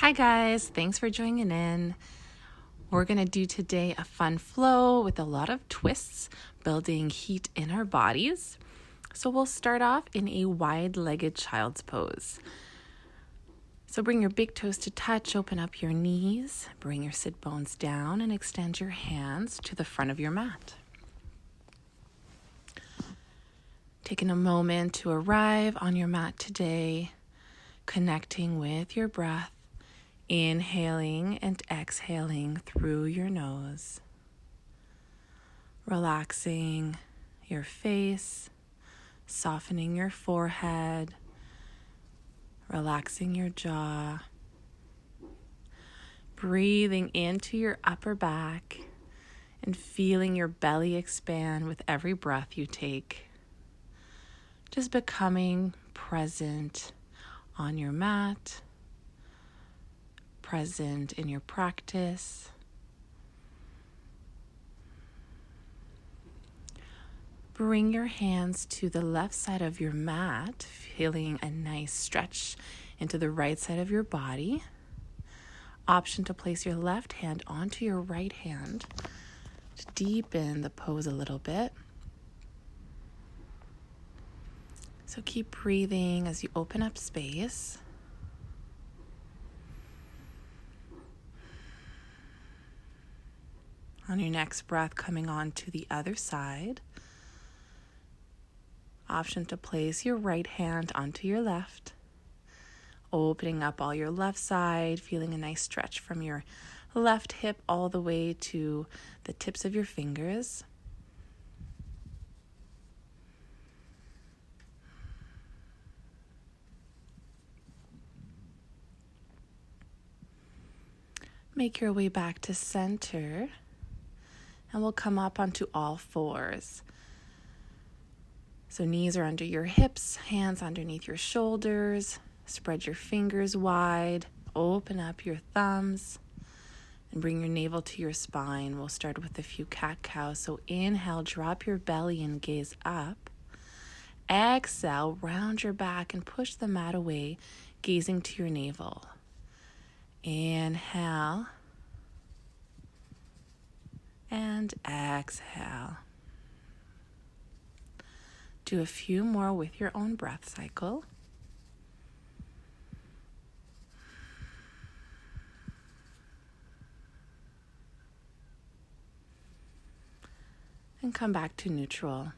Hi guys, thanks for joining in. We're going to do today a fun flow with a lot of twists, building heat in our bodies. So we'll start off in a wide-legged child's pose. So bring your big toes to touch, open up your knees, bring your sit bones down and extend your hands to the front of your mat. Taking a moment to arrive on your mat today, connecting with your breath. Inhaling and exhaling through your nose, relaxing your face, softening your forehead, relaxing your jaw, breathing into your upper back and feeling your belly expand with every breath you take. Just becoming present on your mat, present in your practice. Bring your hands to the left side of your mat, feeling a nice stretch into the right side of your body. Option to place your left hand onto your right hand to deepen the pose a little bit. So keep breathing as you open up space. On your next breath, coming on to the other side. Option to place your right hand onto your left. Opening up all your left side, feeling a nice stretch from your left hip all the way to the tips of your fingers. Make your way back to center. And we'll come up onto all fours. So knees are under your hips, hands underneath your shoulders. Spread your fingers wide, open up your thumbs, and bring your navel to your spine. We'll start with a few cat-cows. So inhale, drop your belly and gaze up. Exhale, round your back and push the mat away, gazing to your navel. Inhale. And exhale. Do a few more with your own breath cycle. And come back to neutral.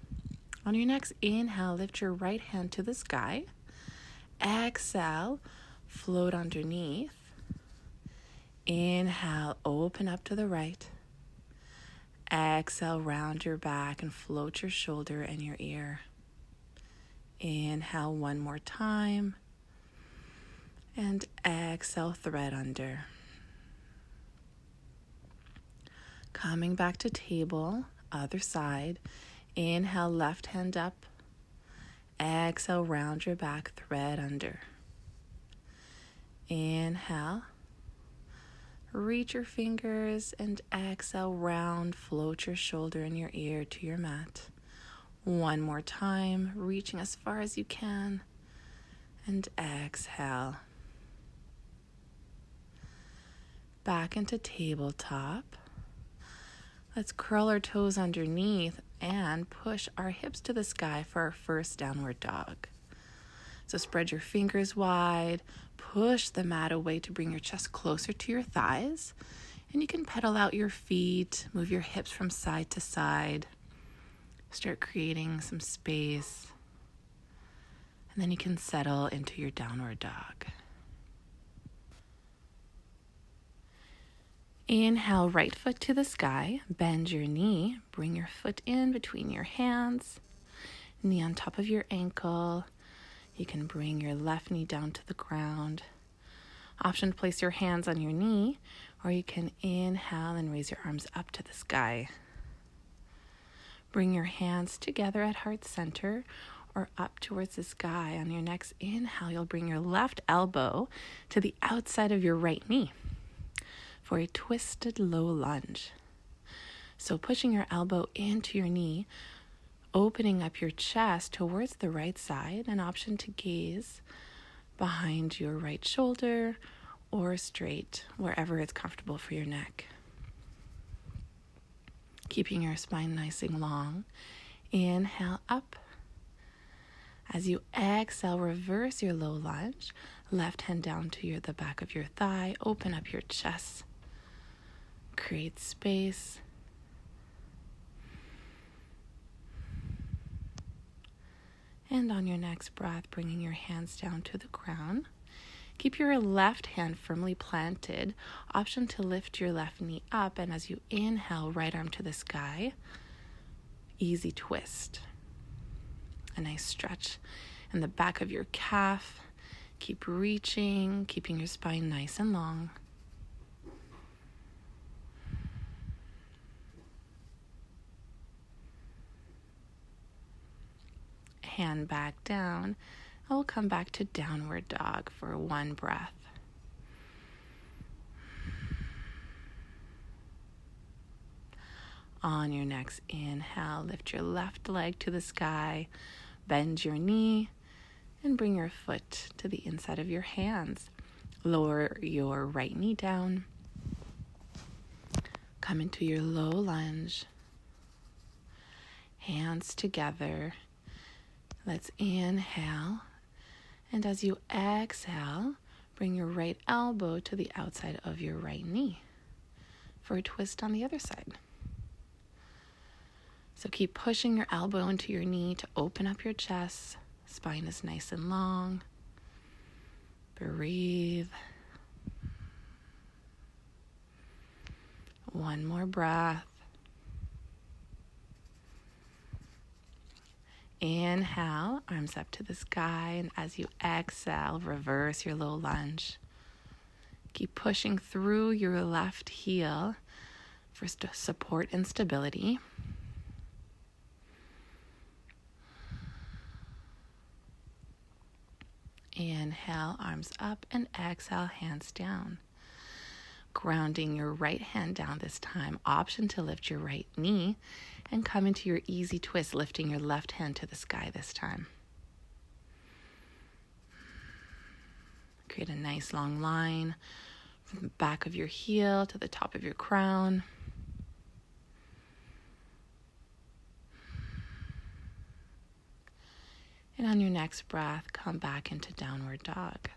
On your next inhale, lift your right hand to the sky. Exhale, float underneath. Inhale, open up to the right. Exhale, round your back and float your shoulder and your ear. Inhale one more time. And exhale, thread under. Coming back to table, other side. Inhale, left hand up. Exhale, round your back, thread under. Inhale. Reach your fingers and exhale, round, float your shoulder and your ear to your mat. One more time, reaching as far as you can, and exhale. Back into tabletop. Let's curl our toes underneath and push our hips to the sky for our first downward dog. So spread your fingers wide, push the mat away to bring your chest closer to your thighs. And you can pedal out your feet, move your hips from side to side. Start creating some space. And then you can settle into your downward dog. Inhale, right foot to the sky. Bend your knee. Bring your foot in between your hands. Knee on top of your ankle. You can bring your left knee down to the ground. Option to place your hands on your knee, or you can inhale and raise your arms up to the sky. Bring your hands together at heart center or up towards the sky. On your next inhale, you'll bring your left elbow to the outside of your right knee for a twisted low lunge. So pushing your elbow into your knee, opening up your chest towards the right side, an option to gaze behind your right shoulder or straight, wherever it's comfortable for your neck. Keeping your spine nice and long. Inhale up. As you exhale, reverse your low lunge. Left hand down to the back of your thigh. Open up your chest. Create space. And on your next breath, bringing your hands down to the ground. Keep your left hand firmly planted. Option to lift your left knee up. And as you inhale, right arm to the sky. Easy twist. A nice stretch in the back of your calf. Keep reaching, keeping your spine nice and long. Hand back down. And we'll come back to downward dog for one breath. On your next inhale, lift your left leg to the sky. Bend your knee and bring your foot to the inside of your hands. Lower your right knee down. Come into your low lunge. Hands together. Let's inhale. And as you exhale, bring your right elbow to the outside of your right knee for a twist on the other side. So keep pushing your elbow into your knee to open up your chest. Spine is nice and long. Breathe. One more breath. Inhale, arms up to the sky. And as you exhale, reverse your low lunge. Keep pushing through your left heel for support and stability. Inhale, arms up, and exhale, hands down. Grounding your right hand down this time. Option to lift your right knee and come into your easy twist, lifting your left hand to the sky this time. Create a nice long line from the back of your heel to the top of your crown. And on your next breath, come back into downward dog.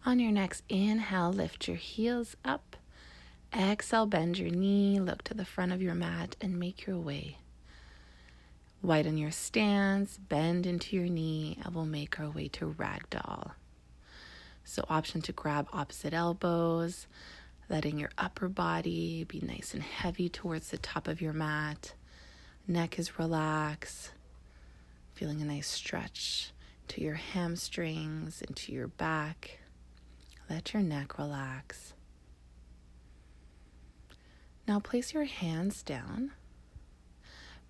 On your next inhale, lift your heels up. Exhale, bend your knee, look to the front of your mat and make your way. Widen your stance, bend into your knee, and we'll make our way to ragdoll. So option to grab opposite elbows, letting your upper body be nice and heavy towards the top of your mat. Neck is relaxed. Feeling a nice stretch to your hamstrings, into your back. Let your neck relax. Now place your hands down.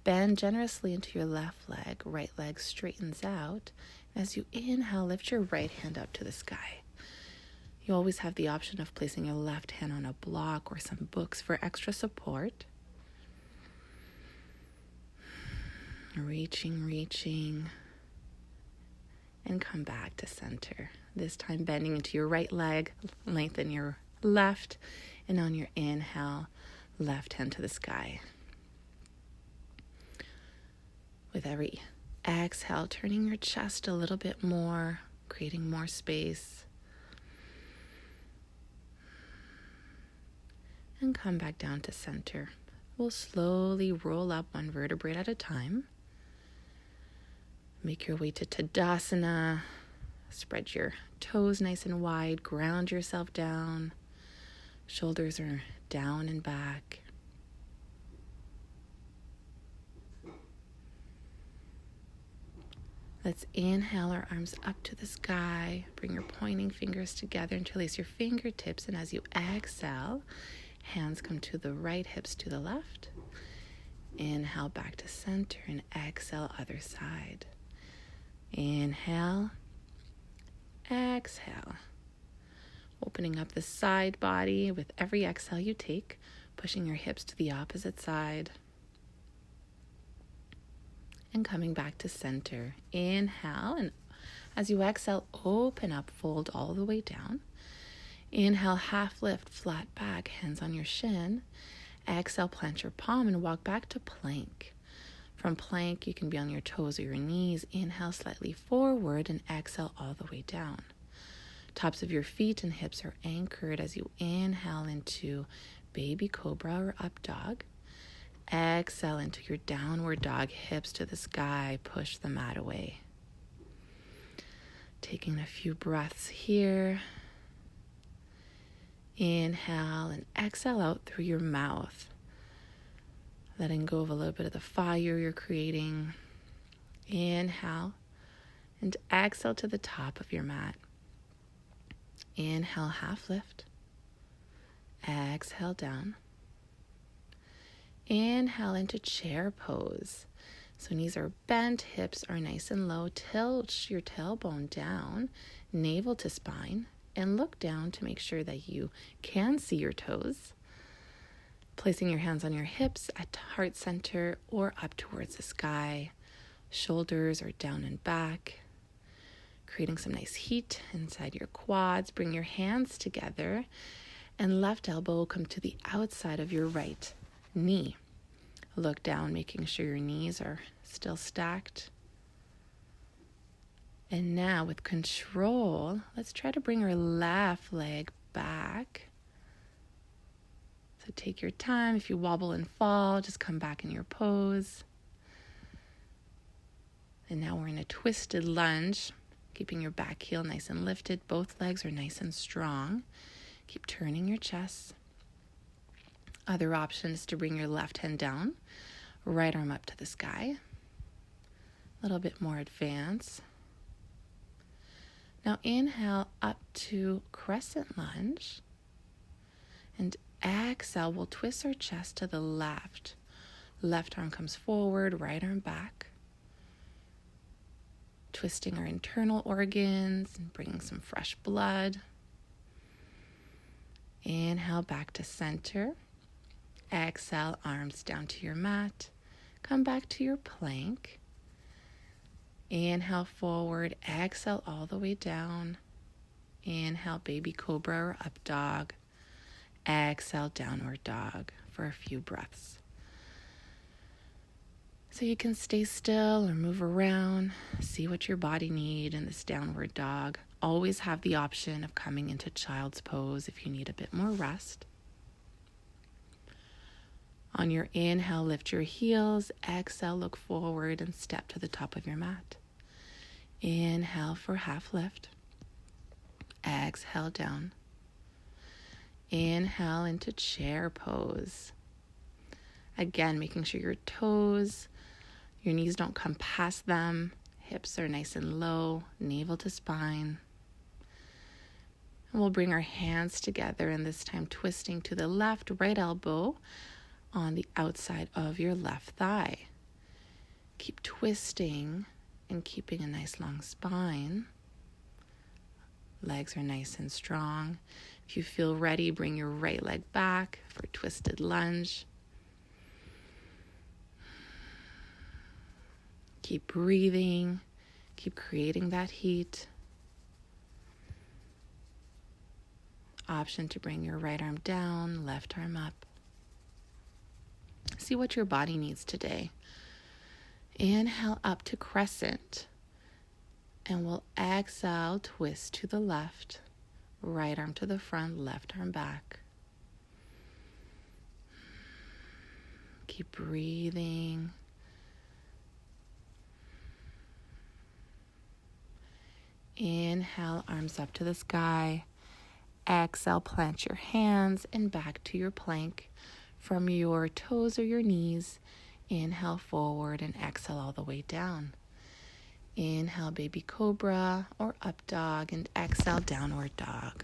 Bend generously into your left leg. Right leg straightens out. As you inhale, lift your right hand up to the sky. You always have the option of placing your left hand on a block or some books for extra support. Reaching, and come back to center. This time bending into your right leg, lengthen your left, and on your inhale, left hand to the sky. With every exhale, turning your chest a little bit more, creating more space. And come back down to center. We'll slowly roll up one vertebrae at a time. Make your way to Tadasana. Spread your toes nice and wide. Ground yourself down. Shoulders are down and back. Let's inhale our arms up to the sky. Bring your pointing fingers together. Interlace your fingertips. And as you exhale, hands come to the right, hips to the left. Inhale back to center and exhale other side. Inhale, exhale. Opening up the side body with every exhale you take, pushing your hips to the opposite side. and coming back to center. Inhale, and as you exhale, open up, fold all the way down. Inhale, half lift, flat back, hands on your shin. Exhale, plant your palm and walk back to plank. From plank, you can be on your toes or your knees. Inhale slightly forward and exhale all the way down. Tops of your feet and hips are anchored as you inhale into baby cobra or up dog. Exhale into your downward dog, hips to the sky, push the mat away. Taking a few breaths here. Inhale and exhale out through your mouth. Letting go of a little bit of the fire you're creating. Inhale and exhale to the top of your mat. Inhale, half lift. Exhale down. Inhale into chair pose. So knees are bent, hips are nice and low. Tilt your tailbone down, navel to spine, and look down to make sure that you can see your toes. Placing your hands on your hips at heart center or up towards the sky. Shoulders are down and back. Creating some nice heat inside your quads. Bring your hands together and left elbow will come to the outside of your right knee. Look down, making sure your knees are still stacked. And now with control, let's try to bring our left leg back. So take your time. If you wobble and fall, just come back in your pose. And now we're in a twisted lunge, keeping your back heel nice and lifted. Both legs are nice and strong. Keep turning your chest. Other option is to bring your left hand down, right arm up to the sky. A little bit more advanced. Now inhale up to crescent lunge. And exhale, we'll twist our chest to the left. Left arm comes forward, right arm back. Twisting our internal organs and bringing some fresh blood. Inhale back to center. Exhale, arms down to your mat. Come back to your plank. Inhale forward, exhale all the way down. Inhale, baby cobra or up dog. Exhale, downward dog for a few breaths. So you can stay still or move around, see what your body needs in this downward dog. Always have the option of coming into child's pose if you need a bit more rest. On your inhale, lift your heels. Exhale, look forward and step to the top of your mat. Inhale for half lift. Exhale down. Inhale into chair pose. Again, making sure your toes, your knees don't come past them. Hips are nice and low, navel to spine. And we'll bring our hands together, and this time twisting to the left, right elbow on the outside of your left thigh. Keep twisting and keeping a nice long spine. Legs are nice and strong. If you feel ready, bring your right leg back for a twisted lunge. Keep breathing. Keep creating that heat. Option to bring your right arm down, left arm up. See what your body needs today. Inhale up to crescent. And we'll exhale, twist to the left. Right arm to the front, left arm back. Keep breathing. Inhale, arms up to the sky. Exhale, plant your hands and back to your plank. From your toes or your knees, inhale forward and exhale all the way down. Inhale, baby cobra or up dog, and exhale, downward dog.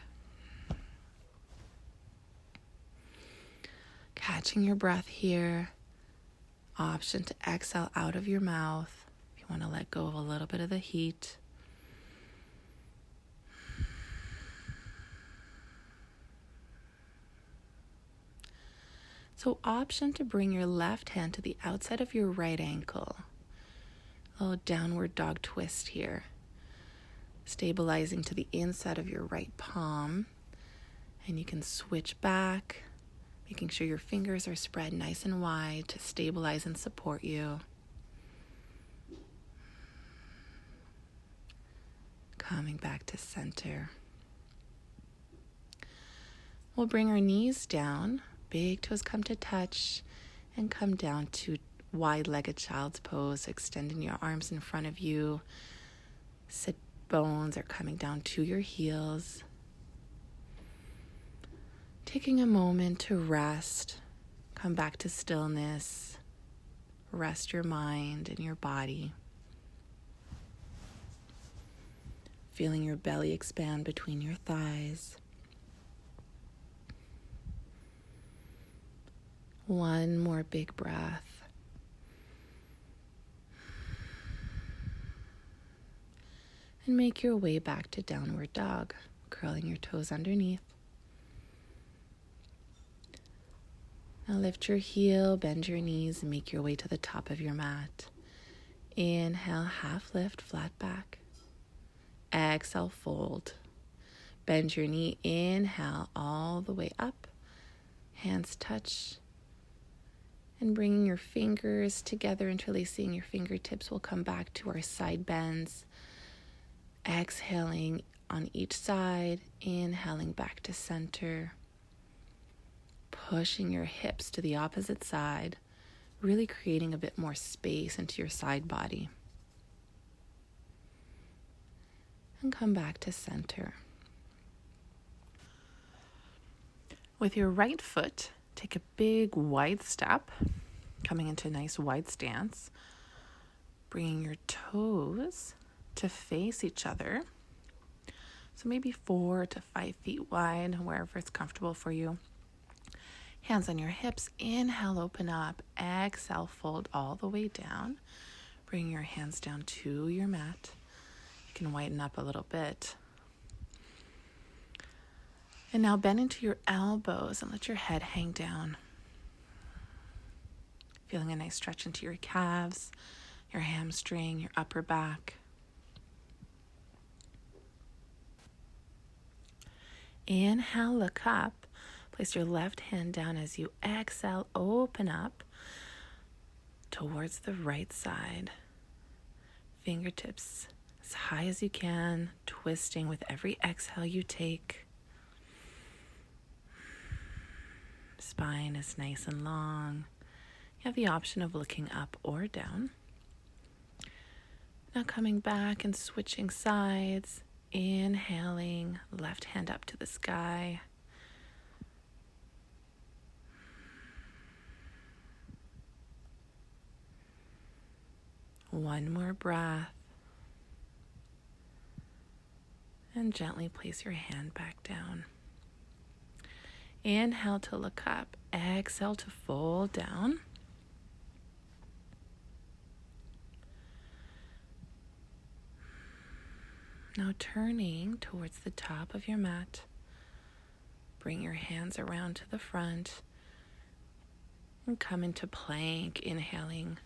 Catching your breath here. Option to exhale out of your mouth if you want to let go of a little bit of the heat. So option to bring your left hand to the outside of your right ankle. A little downward dog twist here. Stabilizing to the inside of your right palm. And you can switch back, making sure your fingers are spread nice and wide to stabilize and support you. Coming back to center. We'll bring our knees down, big toes come to touch, and come down to wide-legged child's pose, extending your arms in front of you. Sit bones are coming down to your heels. Taking a moment to rest, come back to stillness, rest your mind and your body. Feeling your belly expand between your thighs. One more big breath. And make your way back to downward dog, curling your toes underneath. Now lift your heel, bend your knees, and make your way to the top of your mat. Inhale, half lift, flat back. Exhale, fold. Bend your knee, inhale all the way up. Hands touch. And bringing your fingers together, interlacing your fingertips, we'll come back to our side bends. Exhaling on each side, inhaling back to center. Pushing your hips to the opposite side, really creating a bit more space into your side body. And come back to center. With your right foot, take a big wide step, coming into a nice wide stance, bringing your toes to face each other. So maybe 4 to 5 feet wide, wherever it's comfortable for you. Hands on your hips, inhale, open up, exhale, fold all the way down. Bring your hands down to your mat. You can whiten up a little bit. And now bend into your elbows and let your head hang down. Feeling a nice stretch into your calves, your hamstring, your upper back. Inhale, look up. Place your left hand down as you exhale, open up towards the right side. Fingertips as high as you can, twisting with every exhale you take. Spine is nice and long. You have the option of looking up or down. Now coming back and switching sides, inhaling, left hand up to the sky. One more breath. And gently place your hand back down. Inhale to look up. Exhale to fold down. Now turning towards the top of your mat. Bring your hands around to the front. And come into plank, inhaling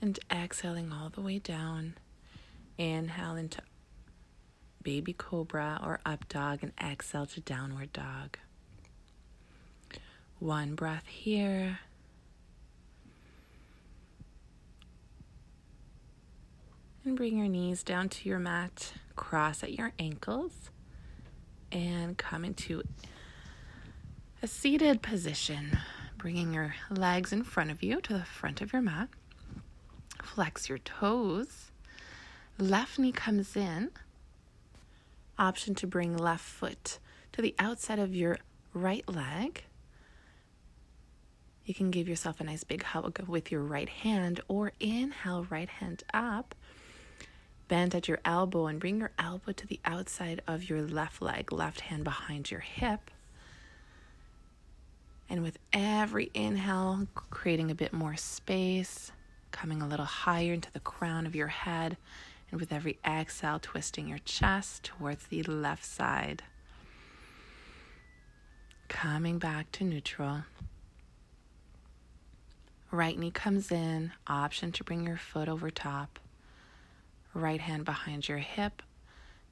and exhaling all the way down. Inhale into baby cobra or up dog and exhale to downward dog. One breath here. And bring your knees down to your mat. Cross at your ankles. And come into a seated position. Bringing your legs in front of you to the front of your mat. Flex your toes. Left knee comes in. Option to bring left foot to the outside of your right leg. You can give yourself a nice big hug with your right hand or inhale, right hand up. Bend at your elbow and bring your elbow to the outside of your left leg, left hand behind your hip. And with every inhale, creating a bit more space, coming a little higher into the crown of your head. And with every exhale, twisting your chest towards the left side. Coming back to neutral. Right knee comes in, option to bring your foot over top. Right hand behind your hip.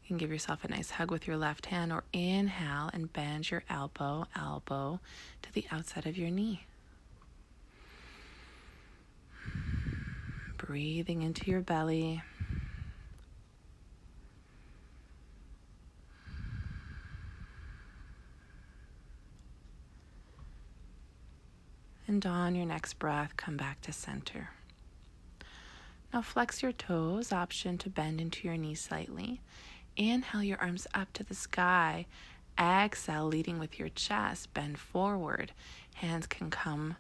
You can give yourself a nice hug with your left hand, or inhale and bend your elbow to the outside of your knee. Breathing into your belly. And on your next breath, come back to center. Now flex your toes, option to bend into your knees slightly. Inhale your arms up to the sky. Exhale, leading with your chest, bend forward. Hands can come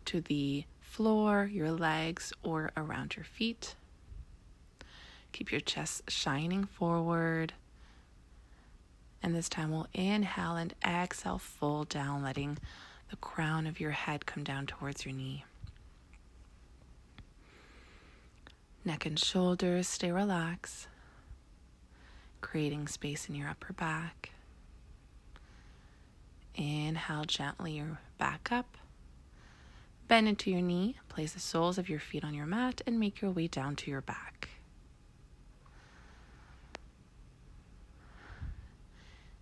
to the floor, your legs, or around your feet. Keep your chest shining forward. And this time we'll inhale and exhale, fold down, letting the crown of your head come down towards your knee. Neck and shoulders stay relaxed, creating space in your upper back. Inhale gently your back up. Bend into your knee, place the soles of your feet on your mat, and make your way down to your back.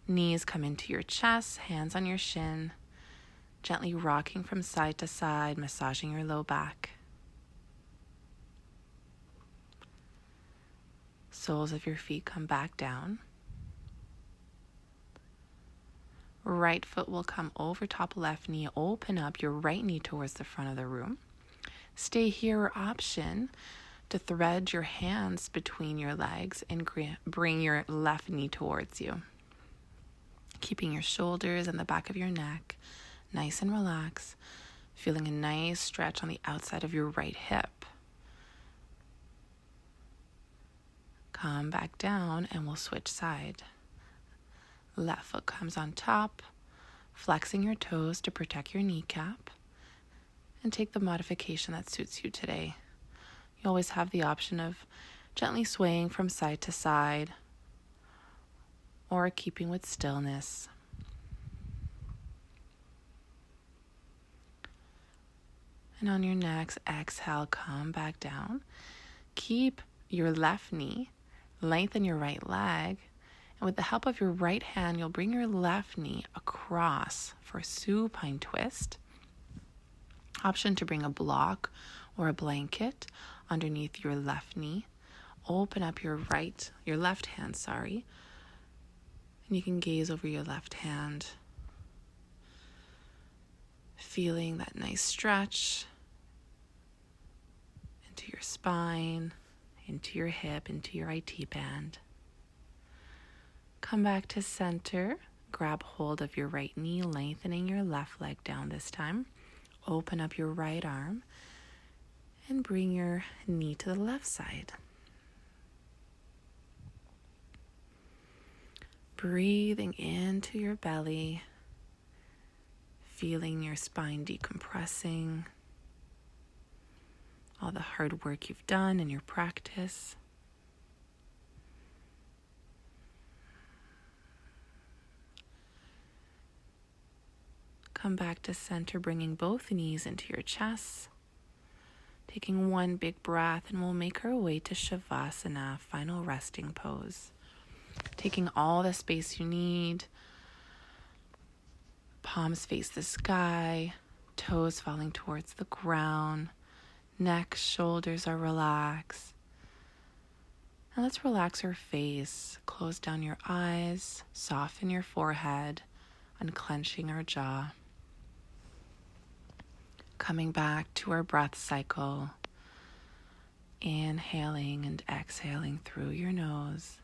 Knees come into your chest, hands on your shin, gently rocking from side to side, massaging your low back. Soles of your feet come back down. Right foot will come over top left knee. Open up your right knee towards the front of the room. Stay here, or option to thread your hands between your legs and bring your left knee towards you. Keeping your shoulders and the back of your neck nice and relaxed, feeling a nice stretch on the outside of your right hip. Come back down and we'll switch side. Left foot comes on top, flexing your toes to protect your kneecap, and take the modification that suits you today. You always have the option of gently swaying from side to side or keeping with stillness. And on your next exhale, come back down. Keep your left knee, lengthen your right leg, and with the help of your right hand, you'll bring your left knee across for a supine twist. Option to bring a block or a blanket underneath your left knee. Open up your left hand, and you can gaze over your left hand, feeling that nice stretch into your spine, into your hip, into your IT band. Come back to center. Grab hold of your right knee, lengthening your left leg down this time. Open up your right arm and bring your knee to the left side. Breathing into your belly, feeling your spine decompressing, all the hard work you've done in your practice. Come back to center, bringing both knees into your chest. Taking one big breath, and we'll make our way to Shavasana, final resting pose. Taking all the space you need. Palms face the sky, toes falling towards the ground. Neck, shoulders are relaxed. And let's relax your face. Close down your eyes, soften your forehead, unclenching our jaw. Coming back to our breath cycle. Inhaling and exhaling through your nose.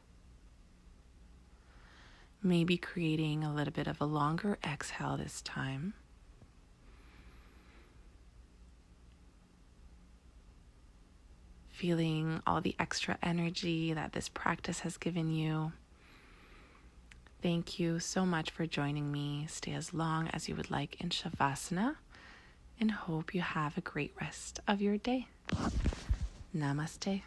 Maybe creating a little bit of a longer exhale this time. Feeling all the extra energy that this practice has given you. Thank you so much for joining me. Stay as long as you would like in Shavasana, and hope you have a great rest of your day. Namaste.